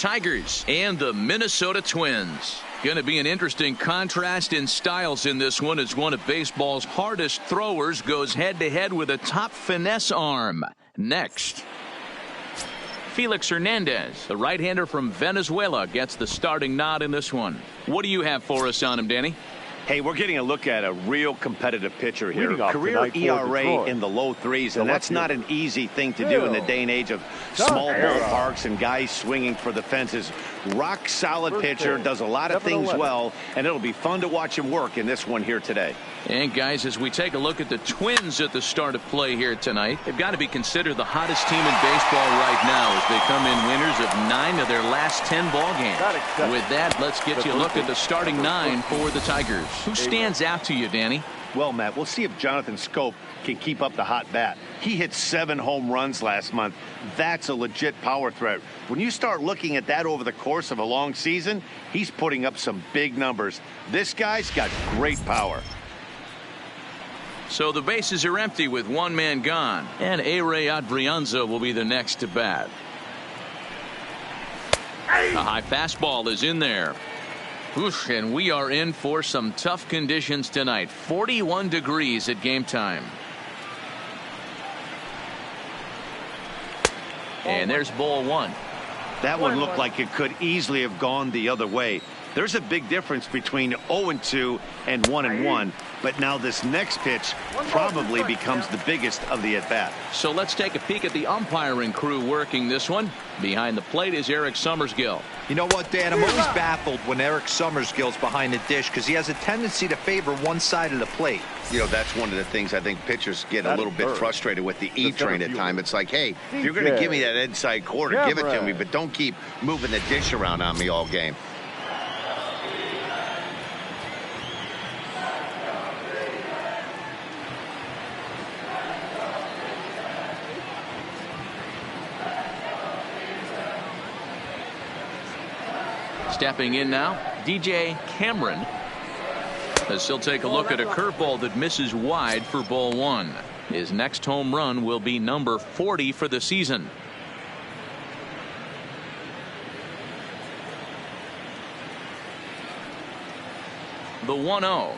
Tigers and the Minnesota Twins. Going to be an interesting contrast in styles in this one as one of baseball's hardest throwers goes head-to-head with a top finesse arm. Next, Felix Hernandez, the right-hander from Venezuela, gets the starting nod in this one. What do you have for us on him, Danny? Hey, we're getting a look at a real competitive pitcher here. Career ERA in the low threes, and that's not an easy thing to do in the day and age of small ballparks and guys swinging for the fences. Rock solid pitcher, does a lot of things well, and it'll be fun to watch him work in this one here today. And guys, as we take a look at the Twins at the start of play here tonight, they've got to be considered the hottest team in baseball right now as they come in winners of 9 of their last 10 ball games. With that, let's get you a look at the starting 9 for the Tigers. Who stands out to you, Danny? Well, Matt, we'll see if Jonathan Scope can keep up the hot bat. He hit 7 home runs last month. That's a legit power threat. When you start looking at that over the course of a long season, he's putting up some big numbers. This guy's got great power. So the bases are empty with one man gone, and A-Ray Adrianza will be the next to bat. A high fastball is in there. Oof, and we are in for some tough conditions tonight. 41 degrees at game time. And there's ball 1. That one looked like it could easily have gone the other way. There's a big difference between 0-2 and 1-1, but now this next pitch probably becomes the biggest of the at-bat. So let's take a peek at the umpiring crew working this one. Behind the plate is Eric Summersgill. You know what, Dan? I'm always baffled when Eric Summersgill's behind the dish because he has a tendency to favor one side of the plate. You know, that's one of the things I think pitchers get a little bit frustrated with the E-train at times. It's like, hey, if you're going to give me that inside corner, give it to me, but don't keep moving the dish around on me all game. Stepping in now, DJ Cameron, as he'll take a look at a curveball that misses wide for ball 1. His next home run will be number 40 for the season. The 1-0.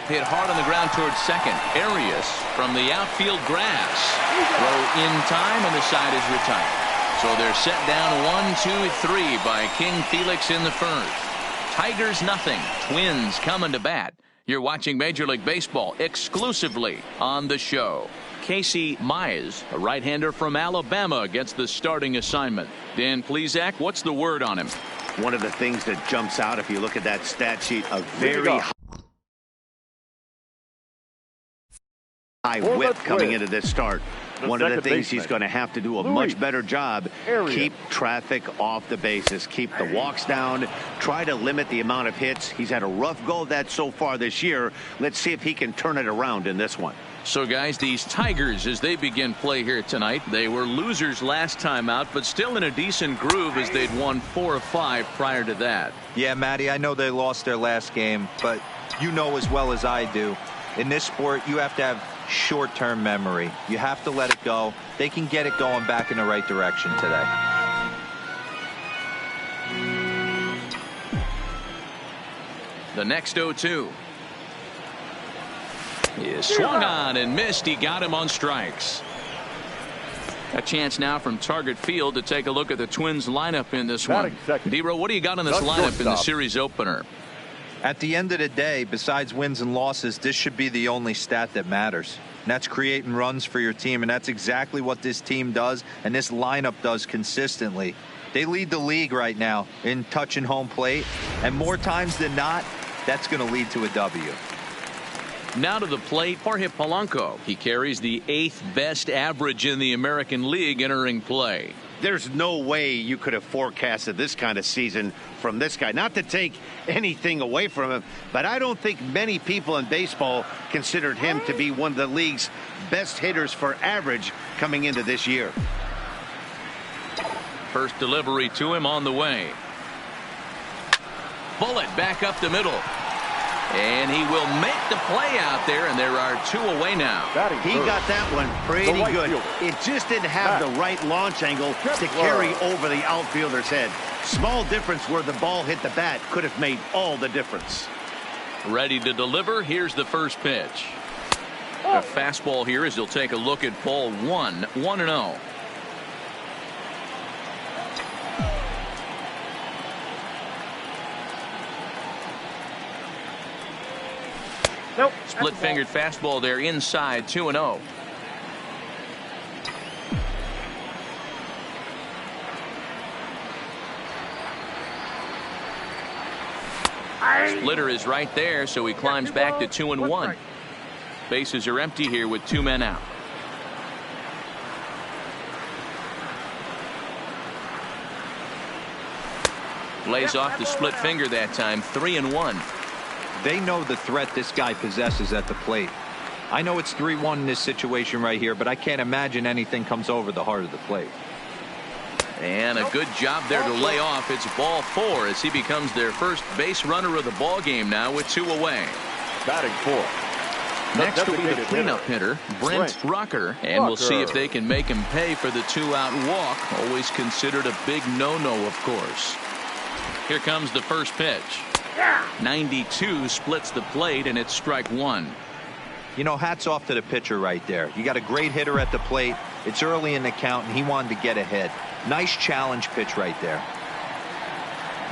Hit hard on the ground towards second. Arias from the outfield grass. Throw in time, and the side is retired. So they're set down 1-2-3 by King Felix in the first. Tigers nothing. Twins coming to bat. You're watching Major League Baseball exclusively on the show. Casey Mize, a right-hander from Alabama, gets the starting assignment. Dan Plesac, what's the word on him? One of the things that jumps out if you look at that stat sheet, a very high whip coming into this start. One of the things he's going to have to do a much better job, keep traffic off the bases, keep the walks down, try to limit the amount of hits. He's had a rough go of that so far this year. Let's see if he can turn it around in this one. So, guys, these Tigers, as they begin play here tonight, they were losers last time out, but still in a decent groove as they'd won 4 of 5 prior to that. Yeah, Matty, I know they lost their last game, but you know as well as I do, in this sport, you have to have short-term memory. You have to let it go. They can get it going back in the right direction today. The next 0-2 is swung on and missed. He got him on strikes. A chance now from Target Field to take a look at the Twins lineup in this one. D-Ro, what do you got on this lineup in the series opener? At the end of the day, besides wins and losses, this should be the only stat that matters. And that's creating runs for your team, and that's exactly what this team does and this lineup does consistently. They lead the league right now in touching home plate, and more times than not, that's going to lead to a W. Now to the plate, Jorge Polanco. He carries the 8th best average in the American League entering play. There's no way you could have forecasted this kind of season from this guy. Not to take anything away from him, but I don't think many people in baseball considered him to be one of the league's best hitters for average coming into this year. First delivery to him on the way. Bullet back up the middle. And he will make the play out there, and there are 2 away now. He got that one pretty good. It just didn't have the right launch angle to carry over the outfielder's head. Small difference where the ball hit the bat could have made all the difference. Ready to deliver. Here's the first pitch. A fastball here as he'll take a look at ball 1, 1-0. Nope. Split-fingered fastball there inside, 2-0. Splitter is right there, so he climbs back to 2-1. Bases are empty here with 2 men out. Lays off the split finger that time, 3-1. They know the threat this guy possesses at the plate. I know it's 3-1 in this situation right here, but I can't imagine anything comes over the heart of the plate. And a good job there to lay off. It's ball 4 as he becomes their first base runner of the ball game now with 2 away. Batting 4. Next will be the cleanup hitter, Brent Rucker, and we'll see if they can make him pay for the 2-out walk. Always considered a big no-no, of course. Here comes the first pitch. 92 splits the plate, and it's strike 1. You know, hats off to the pitcher right there. You got a great hitter at the plate. It's early in the count, and he wanted to get ahead. Nice challenge pitch right there.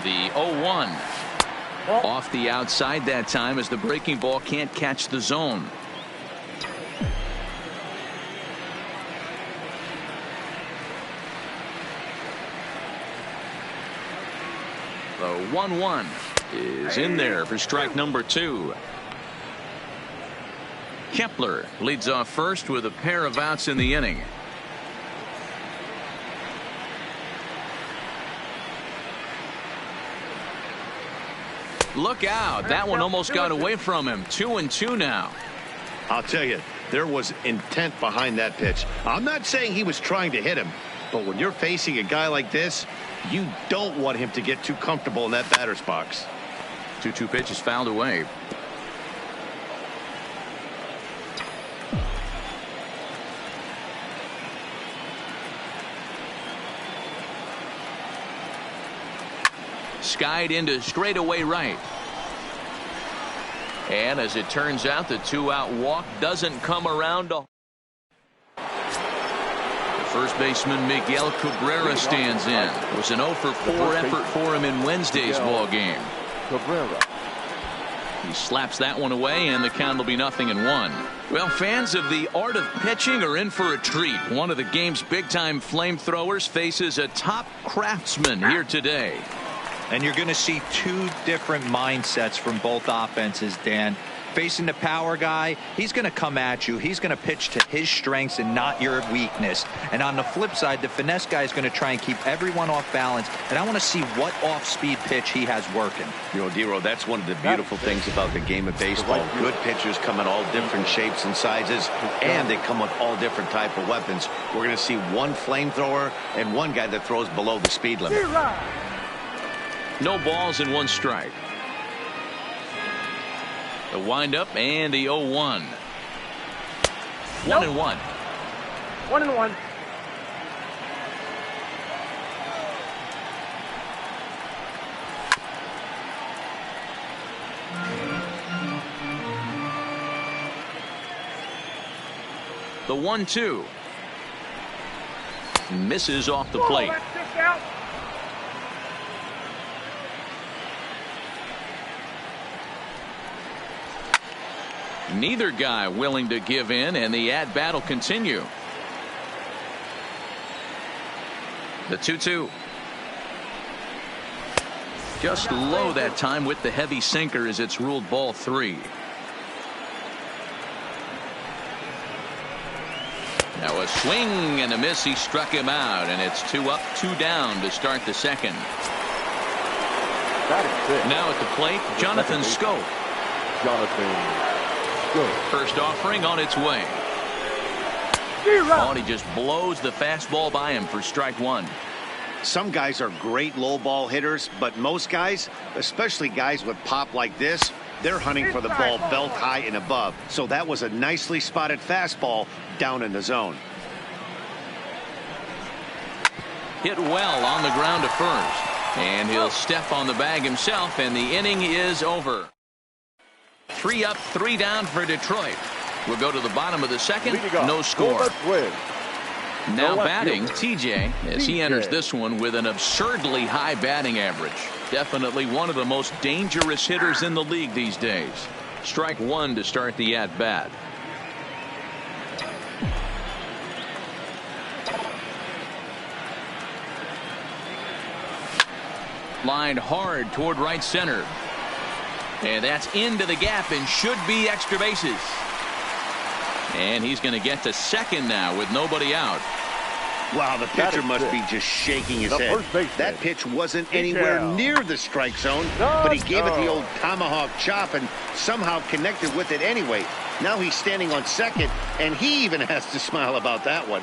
The 0-1. Off the outside that time as the breaking ball can't catch the zone. The 1-1 is in there for strike number 2. Kepler leads off first with a pair of outs in the inning. Look out. That one almost got away from him. 2-2 now. I'll tell you, there was intent behind that pitch. I'm not saying he was trying to hit him, but when you're facing a guy like this, you don't want him to get too comfortable in that batter's box. 2-2 pitch is fouled away. Skied into straightaway right. And as it turns out, the 2-out walk doesn't come around. The first baseman Miguel Cabrera stands in. It was an 0-for-4 effort for him in Wednesday's ball game. He slaps that one away, and the count will be 0-1. Well, fans of the art of pitching are in for a treat. One of the game's big-time flamethrowers faces a top craftsman here today. And you're going to see 2 different mindsets from both offenses, Dan. Facing the power guy, he's going to come at you. He's going to pitch to his strengths and not your weakness. And on the flip side, the finesse guy is going to try and keep everyone off balance. And I want to see what off-speed pitch he has working. You know, Dero, that's one of the beautiful things about the game of baseball. Good pitchers come in all different shapes and sizes, and they come with all different type of weapons. We're going to see one flamethrower and one guy that throws below the speed limit. No balls and 1 strike. The windup and the 0-1. 1-1. 1-1. The 1-2. Misses off the plate. Neither guy willing to give in, and the at-bat will continue. The 2-2. Just low that time with the heavy sinker as it's ruled ball 3. Now a swing and a miss. He struck him out, and it's 2 up, 2 down to start the second. Now at the plate, Jonathan Schoop. First offering on its way. Oh, and he just blows the fastball by him for strike 1. Some guys are great low ball hitters, but most guys, especially guys with pop like this, they're hunting for the ball belt high and above. So that was a nicely spotted fastball down in the zone. Hit well on the ground to first. And he'll step on the bag himself, and the inning is over. 3 up, 3 down for Detroit. We'll go to the bottom of the second. No score. Now batting, TJ, as he enters this one with an absurdly high batting average. Definitely one of the most dangerous hitters in the league these days. Strike 1 to start the at-bat. Lined hard toward right center. And that's into the gap and should be extra bases. And he's going to get to second now with nobody out. Wow, the pitcher must be just shaking his head. That pitch wasn't anywhere near the strike zone, but he gave it the old tomahawk chop and somehow connected with it anyway. Now he's standing on second, and he even has to smile about that one.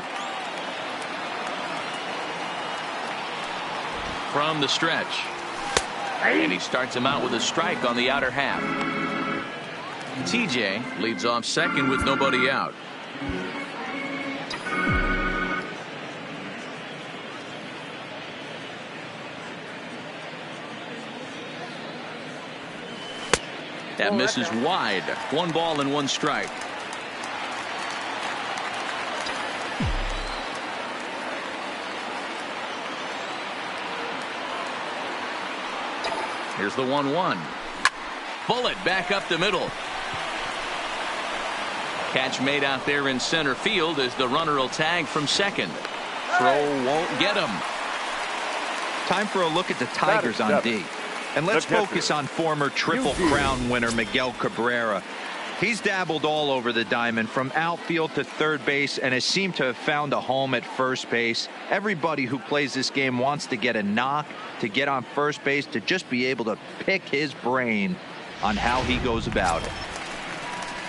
From the stretch. And he starts him out with a strike on the outer half. TJ leads off second with nobody out. That misses wide. 1 ball and 1 strike. Here's the 1-1. Bullet back up the middle. Catch made out there in center field as the runner will tag from second. Throw won't get him. Time for a look at the Tigers on D. And let's focus on former Triple Crown winner Miguel Cabrera. He's dabbled all over the diamond from outfield to third base and has seemed to have found a home at first base. Everybody who plays this game wants to get a knock, to get on first base, to just be able to pick his brain on how he goes about it.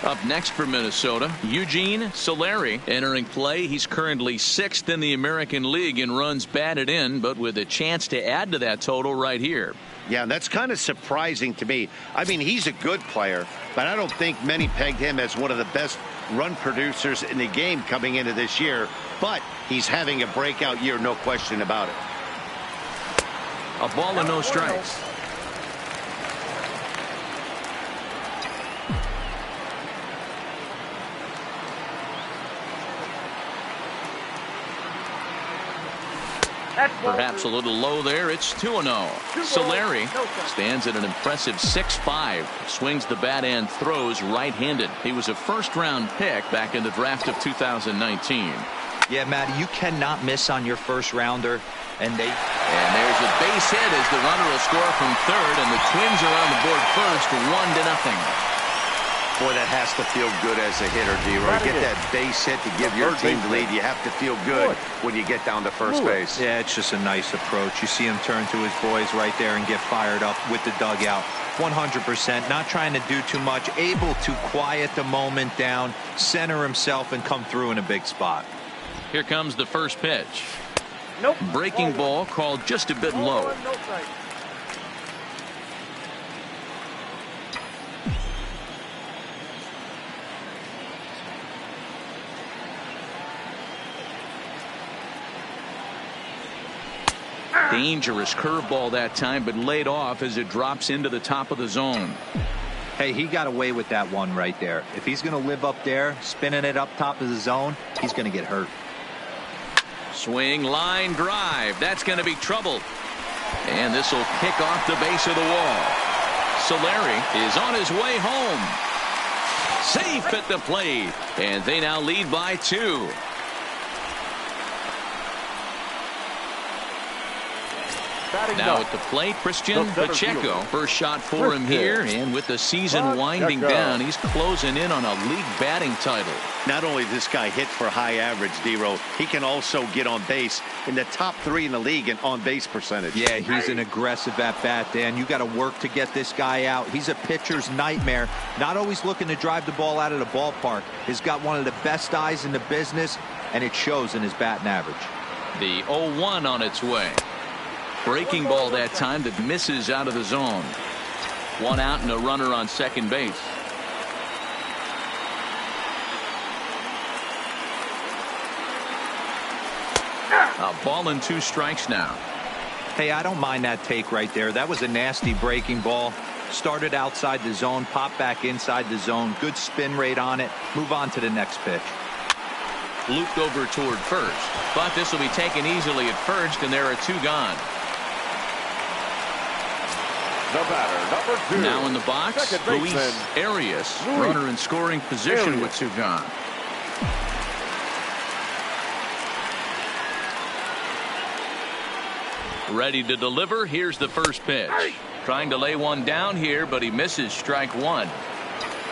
Up next for Minnesota, Eugene Solari entering play. He's currently 6th in the American League in runs batted in, but with a chance to add to that total right here. Yeah, that's kind of surprising to me. I mean, he's a good player, but I don't think many pegged him as one of the best run producers in the game coming into this year. But he's having a breakout year, no question about it. A ball and no strikes. Perhaps a little low there. It's 2-0. Solari stands at an impressive 6'5". Swings the bat and throws right-handed. He was a first-round pick back in the draft of 2019. Yeah, Matty, you cannot miss on your first rounder. And there's a base hit as the runner will score from third, and the Twins are on the board first, 1-0. Boy, that has to feel good as a hitter, D-Roy. Get that base hit to give your team the lead. You have to feel good when you get down to first base. Yeah, it's just a nice approach. You see him turn to his boys right there and get fired up with the dugout. 100%, not trying to do too much, able to quiet the moment down, center himself, and come through in a big spot. Here comes the first pitch. Breaking ball called just a bit low. Dangerous curveball that time, but laid off as it drops into the top of the zone. Hey, he got away with that one right there. If he's going to live up there, spinning it up top of the zone, he's going to get hurt. Swing, line drive. That's going to be trouble. And this will kick off the base of the wall. Solari is on his way home. Safe at the plate. And they now lead by 2. Now at the plate, Christian Pacheco. First shot for him here, and with the season winding down, he's closing in on a league batting title. Not only does this guy hit for high average, D-Row, he can also get on base in the top 3 in the league in on-base percentage. Yeah, he's an aggressive at-bat, Dan. You got to work to get this guy out. He's a pitcher's nightmare. Not always looking to drive the ball out of the ballpark. He's got one of the best eyes in the business, and it shows in his batting average. The 0-1 on its way. Breaking ball that time that misses out of the zone. One out and a runner on second base. A ball and 2 strikes now. Hey, I don't mind that take right there. That was a nasty breaking ball. Started outside the zone, popped back inside the zone. Good spin rate on it. Move on to the next pitch. Looped over toward first, but this will be taken easily at first, and there are 2 gone. The batter, number 2. Now in the box, Luis Arias, runner in scoring position with 2 gone. Ready to deliver. Here's the first pitch. Trying to lay one down here, but he misses strike 1.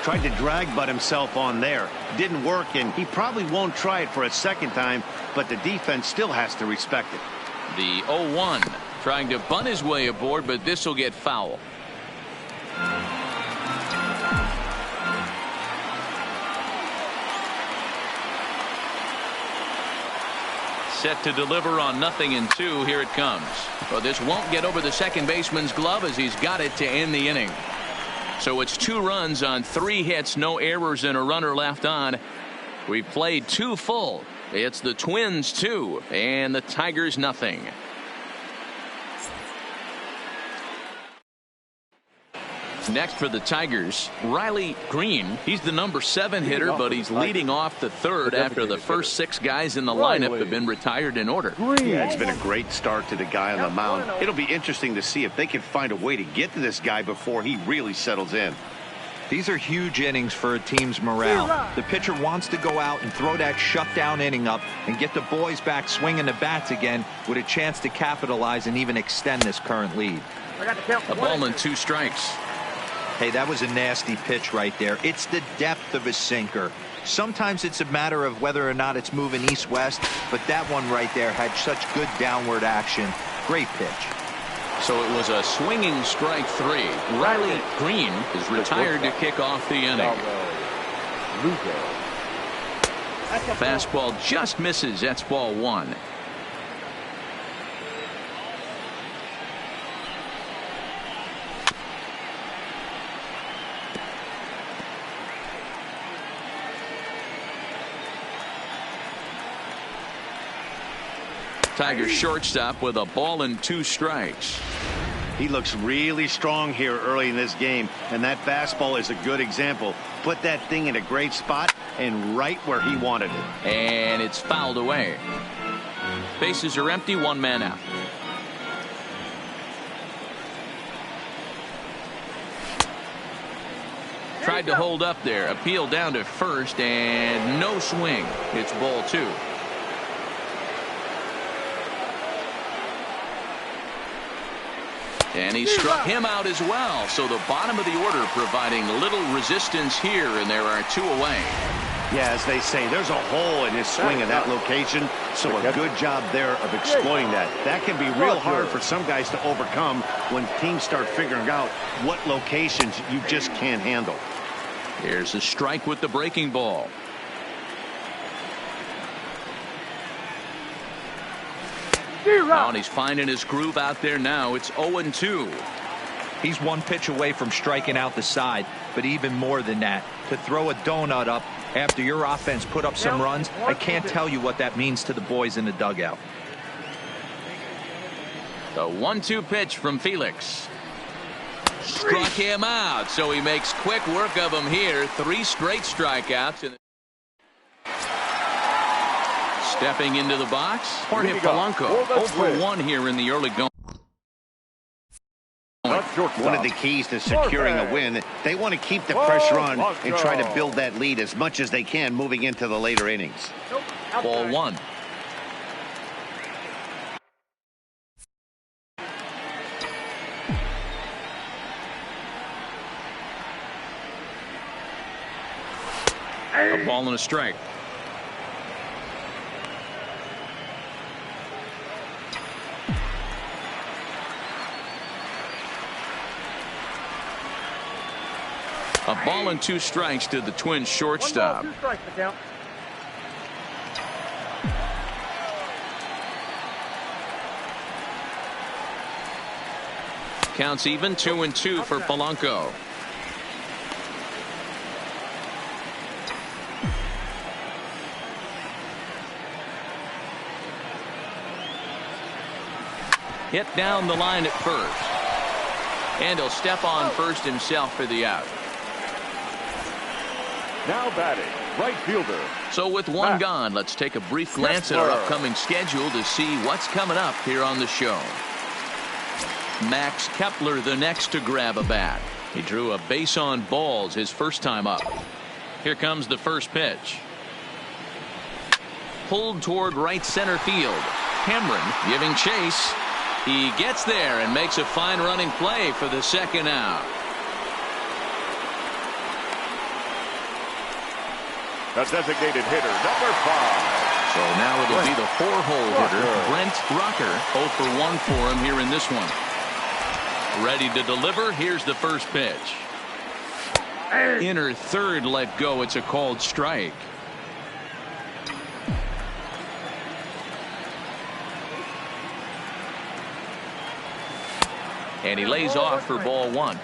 Tried to drag butt himself on there. Didn't work, and he probably won't try it for a second time, but the defense still has to respect it. The 0-1 trying to bunt his way aboard, but this will get foul. Set to deliver on 0-2. Here it comes. Well, this won't get over the second baseman's glove as he's got it to end the inning. So it's 2 runs on 3 hits, no errors, and a runner left on. We played 2 full. It's the Twins 2 and the Tigers 0. Next for the Tigers, Riley Green. He's the number 7 hitter, but he's leading off the 3rd after the first 6 guys in the lineup have been retired in order. Yeah, it's been a great start to the guy on the mound. It'll be interesting to see if they can find a way to get to this guy before he really settles in. These are huge innings for a team's morale. The pitcher wants to go out and throw that shutdown inning up and get the boys back swinging the bats again with a chance to capitalize and even extend this current lead. A ball and 2 strikes. Hey, that was a nasty pitch right there. It's the depth of a sinker. Sometimes it's a matter of whether or not it's moving east-west, but that one right there had such good downward action. Great pitch. So it was a swinging strike 3. Riley Green is retired to kick off the inning. Fastball just misses. That's ball 1. Tigers shortstop with a ball and 2 strikes. He looks really strong here early in this game, and that fastball is a good example. Put that thing in a great spot and right where he wanted it. And it's fouled away. Bases are empty, 1 man out. Tried to hold up there, appeal down to first, and no swing. It's ball 2. And he struck him out as well. So the bottom of the order providing little resistance here, and there are 2 away. Yeah, as they say, there's a hole in his swing in that location, so a good job there of exploiting that. That can be real hard for some guys to overcome when teams start figuring out what locations you just can't handle. Here's a strike with the breaking ball. Oh, and he's finding his groove out there now. It's 0-2. He's 1 pitch away from striking out the side, but even more than that, to throw a donut up after your offense put up some runs, I can't tell you what that means to the boys in the dugout. The 1-2 pitch from Felix. Struck him out, so he makes quick work of him here. 3 straight strikeouts. Stepping into the box, Jorge Polanco. 0-for-1 here in the early going. One of the keys to securing a win, they want to keep the pressure on and try to build that lead as much as they can moving into the later innings. Ball 1. A ball and a strike. A ball and 2 strikes to the Twins shortstop. 1 ball, 2 strikes, the count. Counts even, 2-2 for Polanco. Hit down the line at first. And he'll step on first himself for the out. Now batting, right fielder. So with one gone, let's take a brief glance at our upcoming schedule to see what's coming up here on the show. Max Kepler the next to grab a bat. He drew a base on balls his first time up. Here comes the first pitch. Pulled toward right center field. Cameron giving chase. He gets there and makes a fine running play for the second out. The designated hitter, number 5. So now it'll be the 4-hole hitter, Brent Rocker. 0 for 1 for him here in this one. Ready to deliver. Here's the first pitch. Inner third let go. It's a called strike. And he lays off for ball 1.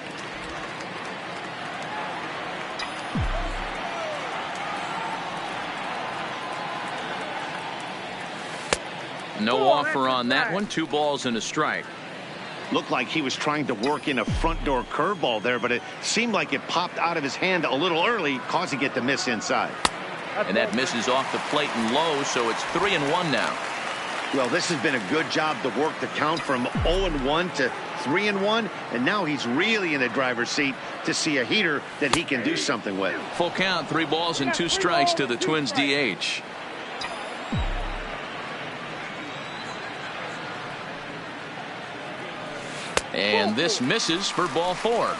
No offer on that one. 2 balls and a strike. Looked like he was trying to work in a front door curveball there, but it seemed like it popped out of his hand a little early, causing it to miss inside. And that misses off the plate and low, so it's 3-1 now. Well, this has been a good job to work the count from 0-1 to 3-1, and now he's really in the driver's seat to see a heater that he can do something with. Full count, 3 balls and 2 strikes to the Twins DH. And this misses for ball 4.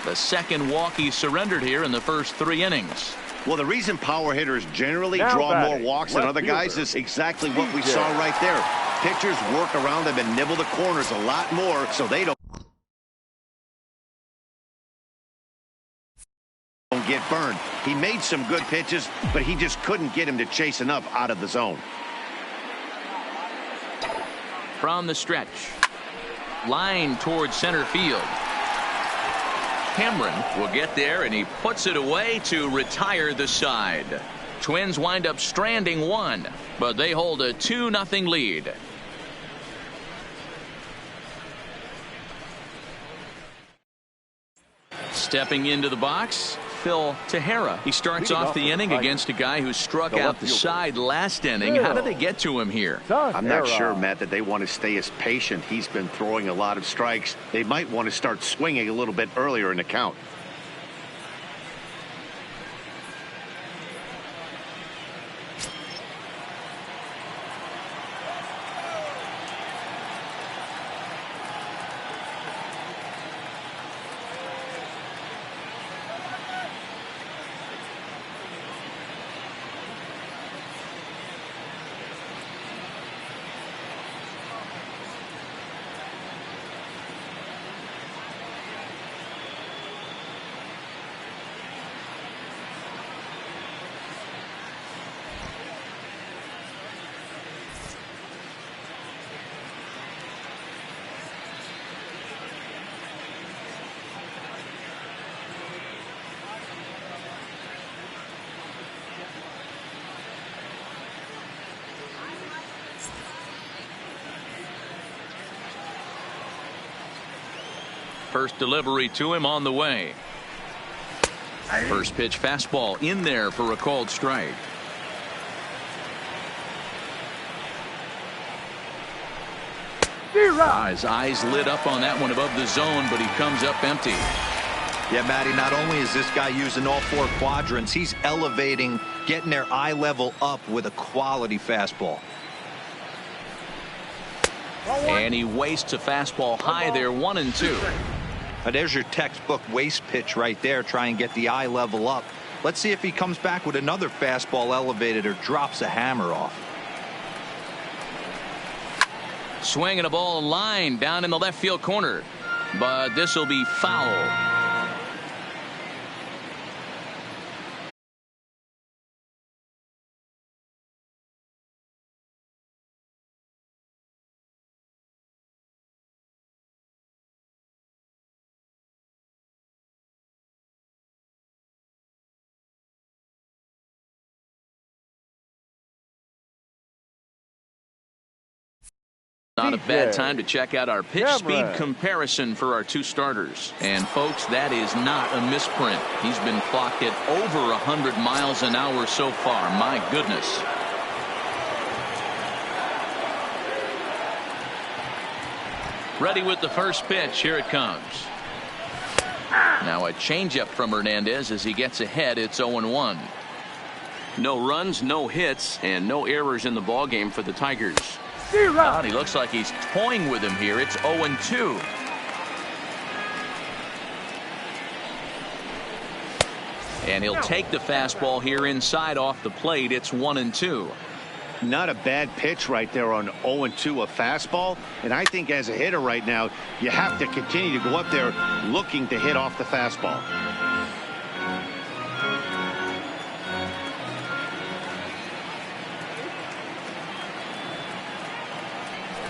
The second walk he surrendered here in the first 3 innings. Well, the reason power hitters generally draw more walks than other guys is exactly what we saw right there. Pitchers work around them and nibble the corners a lot more so they don't get burned. He made some good pitches, but he just couldn't get him to chase enough out of the zone. From the stretch. Line towards center field. Cameron will get there, and he puts it away to retire the side. Twins wind up stranding 1, but they hold a 2-0 lead. Stepping into the box, Phil Tejera. He starts off the inning against a guy who struck out the side last inning. How did they get to him here? I'm not sure, Matt, that they want to stay as patient. He's been throwing a lot of strikes. They might want to start swinging a little bit earlier in the count. First delivery to him on the way. First pitch fastball in there for a called strike. His eyes lit up on that one above the zone, but he comes up empty. Yeah, Matty, not only is this guy using all 4 quadrants, he's elevating, getting their eye level up with a quality fastball. And he wastes a fastball high there, 1-2. There's your textbook waste pitch right there. Try and get the eye level up. Let's see if he comes back with another fastball elevated or drops a hammer off. Swinging a ball line down in the left field corner, but this will be foul. Not a bad time to check out our pitch speed comparison for our two starters. And folks, that is not a misprint. He's been clocked at over 100 miles an hour so far. My goodness. Ready with the first pitch. Here it comes. Now a changeup from Hernandez as he gets ahead. It's 0-1. No runs, no hits, and no errors in the ballgame for the Tigers. He looks like he's toying with him here. It's 0-2. And he'll take the fastball here inside off the plate. It's 1-2. Not a bad pitch right there on 0-2, a fastball. And I think as a hitter right now, you have to continue to go up there looking to hit off the fastball.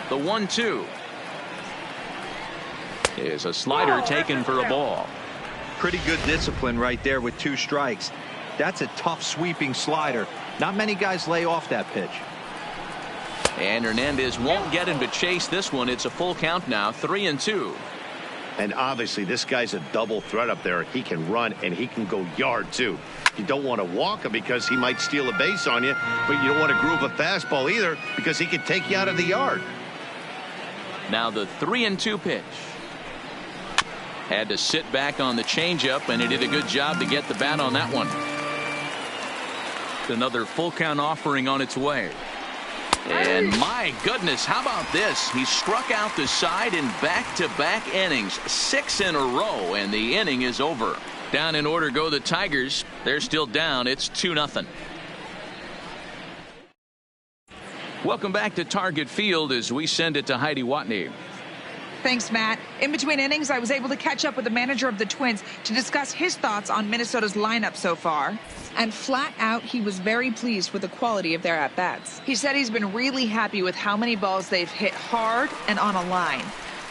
The 1-2 is a slider taken for a ball. Pretty good discipline right there with 2 strikes. That's a tough sweeping slider. Not many guys lay off that pitch. And Hernandez won't get him to chase this one. It's a full count now, 3-2. And obviously this guy's a double threat up there. He can run and he can go yard too. You don't want to walk him because he might steal a base on you, but you don't want to groove a fastball either because he could take you out of the yard. Now the 3-2 pitch. Had to sit back on the changeup, and he did a good job to get the bat on that one. Another full count offering on its way. And my goodness, how about this? He struck out the side in back-to-back innings, 6 in a row, and the inning is over. Down in order go the Tigers. They're still down. It's 2-0. Welcome back to Target Field as we send it to Heidi Watney. Thanks, Matt. In between innings, I was able to catch up with the manager of the Twins to discuss his thoughts on Minnesota's lineup so far. And flat out, he was very pleased with the quality of their at-bats. He said he's been really happy with how many balls they've hit hard and on a line.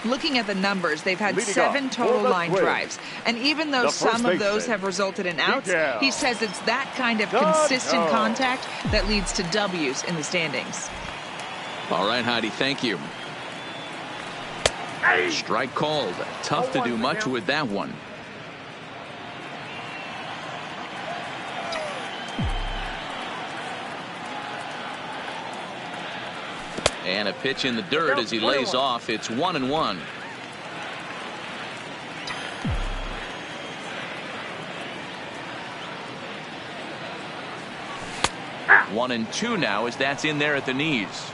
Looking at the numbers, they've had 7 total line drives. And even though some of those have resulted in outs, he says it's that kind of consistent contact that leads to W's in the standings. All right, Heidi, thank you. Strike called. Tough to do much with that one. And a pitch in the dirt as he lays off. It's 1-1. One and two now as that's in there at the knees.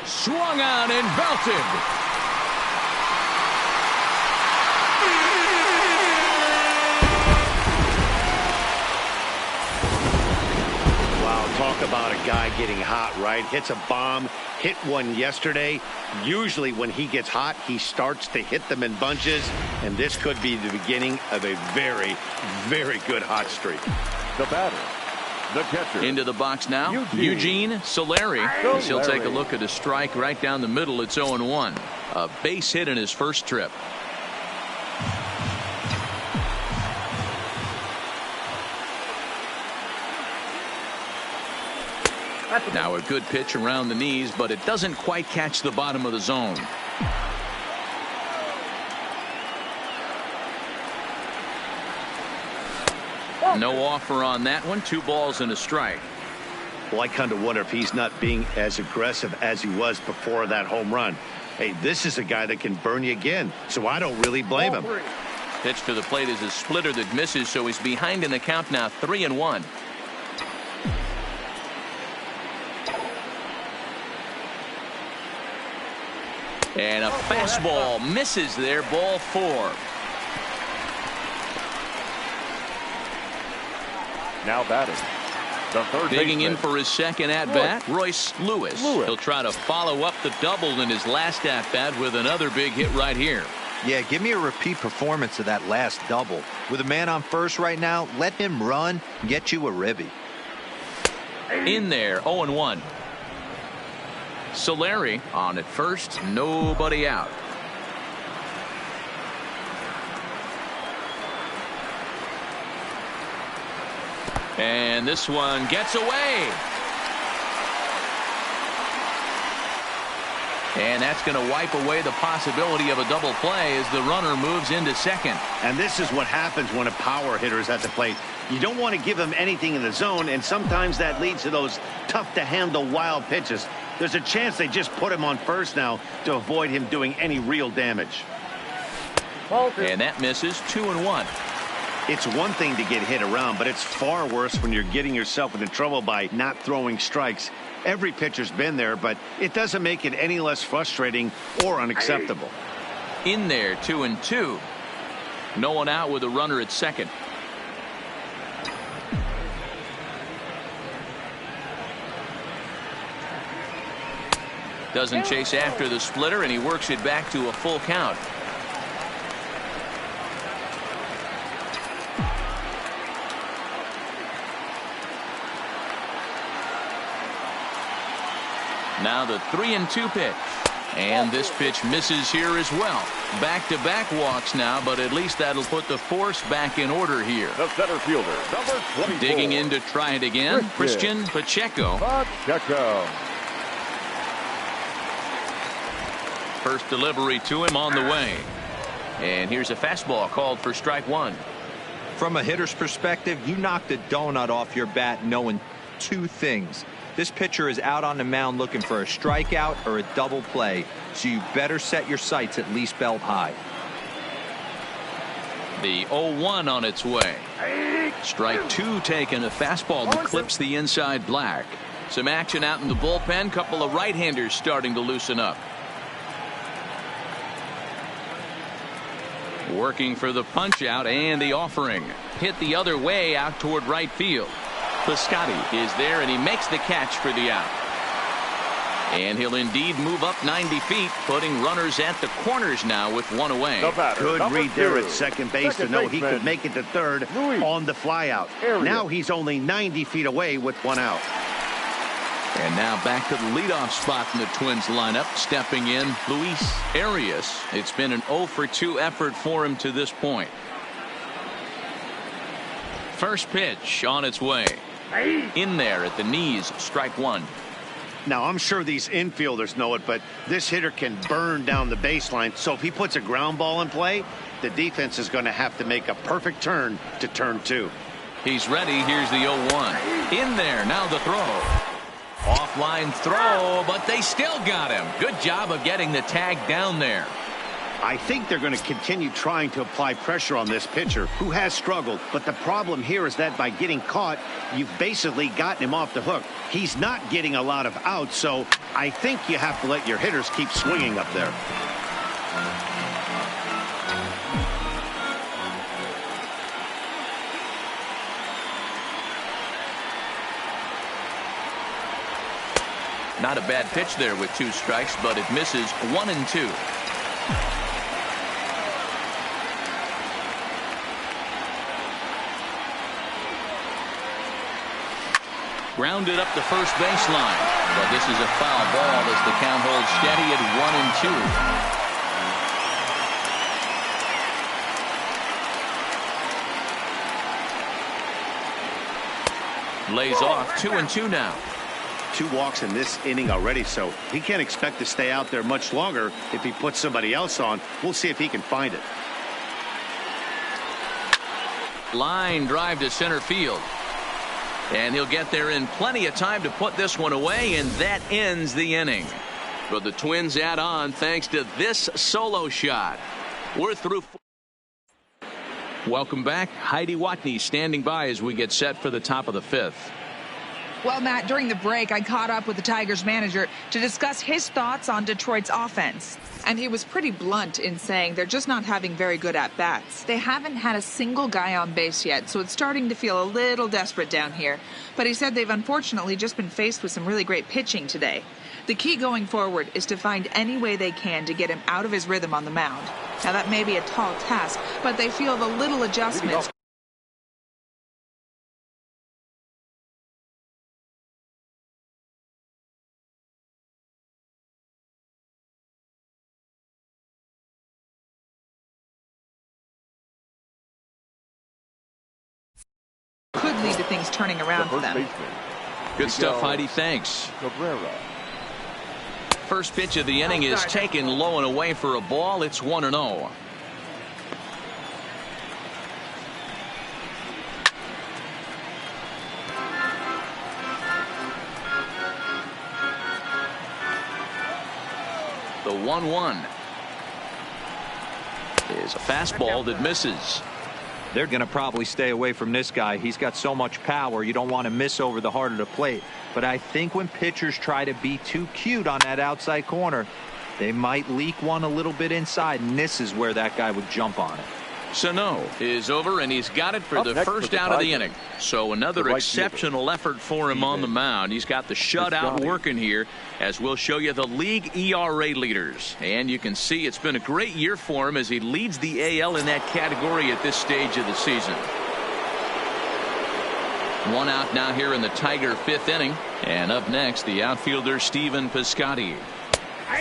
Swung on and belted. Wow, talk about a guy getting hot, right? Hits a bomb, hit one yesterday. Usually when he gets hot, he starts to hit them in bunches, and this could be the beginning of a very, very good hot streak. The batter, the catcher. Into the box now, Eugene Solari. He'll take a look at a strike right down the middle. It's 0-1. A base hit in his first trip. Now a good pitch around the knees, but it doesn't quite catch the bottom of the zone. No offer on that one. 2 balls and a strike. Well, I kind of wonder if he's not being as aggressive as he was before that home run. Hey, this is a guy that can burn you again, so I don't really blame him. Pitch to the plate is a splitter that misses, so he's behind in the count now, 3-1. And a fastball misses there, ball 4. Now batting, the third Digging baseman. in for his second at-bat, Royce Lewis. He'll try to follow up the double in his last at-bat with another big hit right here. Yeah, give me a repeat performance of that last double. With a man on first right now, let him run and get you a ribby. In there, 0-1. Solari on at first, nobody out. And this one gets away. And that's going to wipe away the possibility of a double play as the runner moves into second. And this is what happens when a power hitter is at the plate. You don't want to give him anything in the zone, and sometimes that leads to those tough-to-handle wild pitches. There's a chance they just put him on first now to avoid him doing any real damage. And that misses 2-1. It's one thing to get hit around, but it's far worse when you're getting yourself into trouble by not throwing strikes. Every pitcher's been there, but it doesn't make it any less frustrating or unacceptable. In there, 2-2. No one out with a runner at second. Doesn't chase after the splitter, and he works it back to a full count. Now the 3-2 pitch. And this pitch misses here as well. Back-to-back walks now, but at least that'll put the force back in order here. The center fielder, number 24. Digging in to try it again, Christian Pacheco. First delivery to him on the way. And here's a fastball called for strike one. From a hitter's perspective, you knocked a donut off your bat knowing two things. This pitcher is out on the mound looking for a strikeout or a double play, so you better set your sights at least belt high. The 0-1 on its way. Strike two taken, a fastball that clips the inside black. Some action out in the bullpen, couple of right-handers starting to loosen up. Working for the punch out and the offering. Hit the other way out toward right field. Piscotty is there, and he makes the catch for the out. And he'll indeed move up 90 feet, putting runners at the corners now with one away. Good read there at second base to know he could make it to third on the flyout. Now he's only 90 feet away with one out. And now back to the leadoff spot in the Twins lineup. Stepping in, Luis Arias. It's been an 0-for-2 effort for him to this point. First pitch on its way. In there at the knees, strike one. Now, I'm sure these infielders know it, but this hitter can burn down the baseline. So if he puts a ground ball in play, the defense is going to have to make a perfect turn to turn two. He's ready. Here's the 0-1. In there, now the throw. Offline throw, but they still got him. Good job of getting the tag down there. I think they're going to continue trying to apply pressure on this pitcher who has struggled. But the problem here is that by getting caught, you've basically gotten him off the hook. He's not getting a lot of outs, so I think you have to let your hitters keep swinging up there. Not a bad pitch there with two strikes, but it misses 1-2. Grounded up the first baseline, but this is a foul ball as the count holds steady at 1-2. Lays off 2-2 now. 2 walks in this inning already, so he can't expect to stay out there much longer if he puts somebody else on. We'll see if he can find it. Line drive to center field. And he'll get there in plenty of time to put this one away, and that ends the inning. But the Twins add on thanks to this solo shot. We're through. Welcome back. Heidi Watney standing by as we get set for the top of the 5th. Well, Matt, during the break, I caught up with the Tigers manager to discuss his thoughts on Detroit's offense. And he was pretty blunt in saying they're just not having very good at-bats. They haven't had a single guy on base yet, so it's starting to feel a little desperate down here. But he said they've unfortunately just been faced with some really great pitching today. The key going forward is to find any way they can to get him out of his rhythm on the mound. Now, that may be a tall task, but they feel the little adjustments could could lead to things turning around for them. Good stuff, Heidi. Thanks. First pitch of the inning is taken low and away for a ball. It's 1-0. The 1-1 is a fastball that misses. They're going to probably stay away from this guy. He's got so much power. You don't want to miss over the heart of the plate. But I think when pitchers try to be too cute on that outside corner, they might leak one a little bit inside, and this is where that guy would jump on it. Sano is over, and he's got it for the first out of the inning. So another exceptional effort for him on the mound. He's got the shutout working here, as we'll show you the league ERA leaders. And you can see it's been a great year for him as he leads the AL in that category at this stage of the season. One out now here in the Tiger fifth inning. And up next, the outfielder Stephen Piscotty.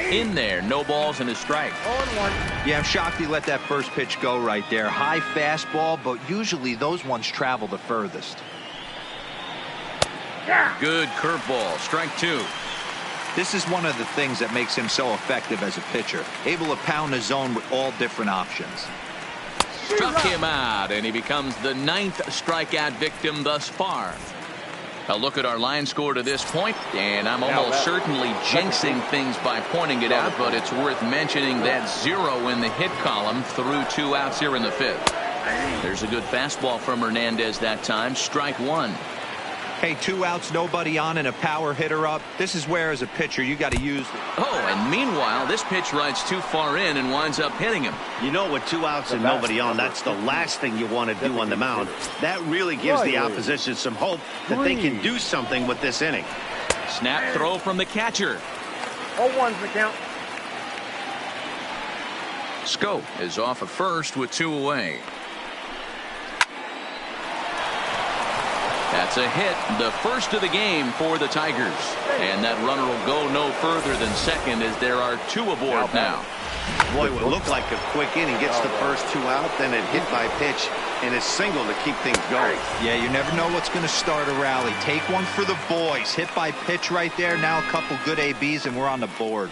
In there, no balls and a strike. 0-1. Yeah, I'm shocked he let that first pitch go right there. High fastball, but usually those ones travel the furthest. Good curveball, strike two. This is one of the things that makes him so effective as a pitcher. Able to pound the zone with all different options. Struck him out, and he becomes the 9th strikeout victim thus far. A look at our line score to this point, and I'm almost certainly jinxing things by pointing it out, but it's worth mentioning that 0 in the hit column through 2 outs here in the 5th. There's a good fastball from Hernandez that time. Strike one. Hey, 2 outs, nobody on, and a power hitter up. This is where, as a pitcher, you got to use. Oh, and meanwhile, this pitch rides too far in and winds up hitting him. You know, with 2 outs and nobody on, that's the last thing you want to do on the mound. That really gives the opposition some hope that they can do something with this inning. Snap throw from the catcher. 0-1's the count. Scope is off at first with 2 away. That's a hit, the first of the game for the Tigers. And that runner will go no further than second as there are 2 aboard now. Boy, it would look like a quick inning. Gets the first 2 out, then a hit by pitch, and a single to keep things going. Yeah, you never know what's going to start a rally. Take one for the boys. Hit by pitch right there. Now a couple good ABs, and we're on the board.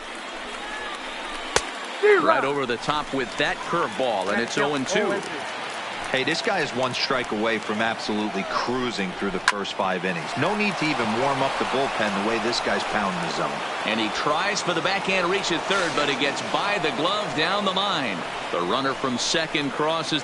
Right over the top with that curveball, and it's 0-2. Hey, this guy is 1 strike away from absolutely cruising through the first 5 innings. No need to even warm up the bullpen the way this guy's pounding the zone. And he tries for the backhand reach at third, but he gets by the glove down the line. The runner from second crosses